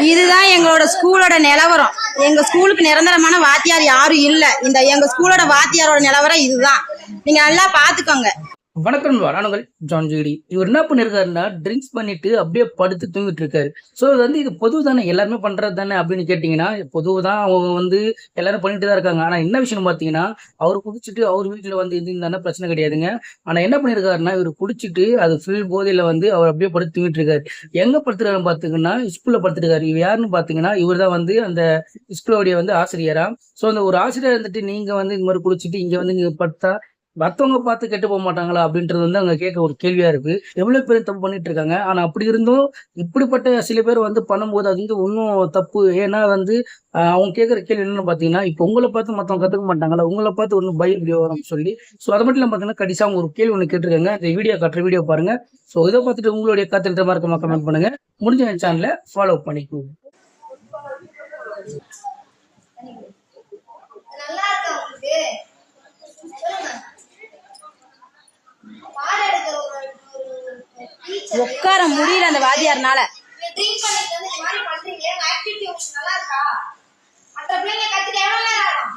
இதுதான் எங்களோட ஸ்கூலோட நிலவரம். எங்க ஸ்கூலுக்கு நிரந்தரமான வாத்தியார் யாரும் இல்ல. இந்த எங்க ஸ்கூலோட வாத்தியாரோட நிலவரம் இதுதான். நீங்க நல்லா பாத்துக்கோங்க. வணக்கம் நானுங்கள் ஜான் ஜிடி. இவர் என்ன பண்ணிருக்காருன்னா ட்ரிங்க்ஸ் பண்ணிட்டு அப்படியே படுத்து தூங்கிட்டு இருக்காரு. ஸோ இது பொது தானே, எல்லாருமே பண்றது தானே அப்படின்னு கேட்டீங்கன்னா பொதுவு தான். அவங்க எல்லாரும் பண்ணிட்டு தான் இருக்காங்க. ஆனா என்ன விஷயம் பார்த்தீங்கன்னா, அவர் குடிச்சிட்டு அவர் வீட்டில் இருந்தானே பிரச்சனை கிடையாதுங்க. ஆனா என்ன பண்ணிருக்காருன்னா, இவர் குடிச்சிட்டு அது ஃபுல் போதையில அவர் அப்படியே படுத்து தூங்கிட்டு இருக்காரு. எங்க படுத்துருக்காரு பாத்தீங்கன்னா, ஸ்கூல்ல படுத்துருக்காரு. இவர் யாருன்னு பாத்தீங்கன்னா, இவர் தான் அந்த ஸ்கூலோடைய ஆசிரியரா. ஸோ அந்த ஒரு ஆசிரியர் இருந்துட்டு நீங்க இந்த மாதிரி குடிச்சிட்டு இங்க நீங்க படுத்தா மற்றவங்க பார்த்து கெட்டு போக மாட்டாங்களா அப்படின்றது அவங்க கேட்க ஒரு கேள்வியா இருக்கு. எவ்வளவு பேர் தப்பு பண்ணிட்டு இருக்காங்க. ஆனா அப்படி இருந்தும் இப்படிப்பட்ட சில பேர் பண்ணும்போது அது இன்னும் தப்பு. ஏன்னா அவங்க கேட்கிற கேள்வி என்னன்னு பாத்தீங்கன்னா, இப்ப உங்களை பார்த்து மத்தவங்க கத்துக்க மாட்டாங்களா, உங்களை பார்த்து ஒன்னும் பயம் வீடியோ வரும் சொல்லி. ஸோ அதை மட்டும் பாத்தீங்கன்னா கடைசியா அவங்க ஒரு கேள்வி ஒண்ணு கேட்டிருக்காங்க. இந்த வீடியோ காட்டுற வீடியோ பாருங்க. ஸோ இதை பார்த்துட்டு உங்களுடைய கருத்து மாதிரி கமெண்ட் பண்ணுங்க. முடிஞ்ச என் சேனலை ஃபாலோ பண்ணிக்கோங்க. உட்கார முடியல அந்த வாத்தியார்னால. ட்ரிங்க் பண்ணிட்டு இந்த மாதிரி பண்றீங்க, ஆக்டிவிட்டி நல்லா இருக்கா? மற்ற பிள்ளைங்க கத்துக்க எவ்வளவு நேரம் ஆகும்?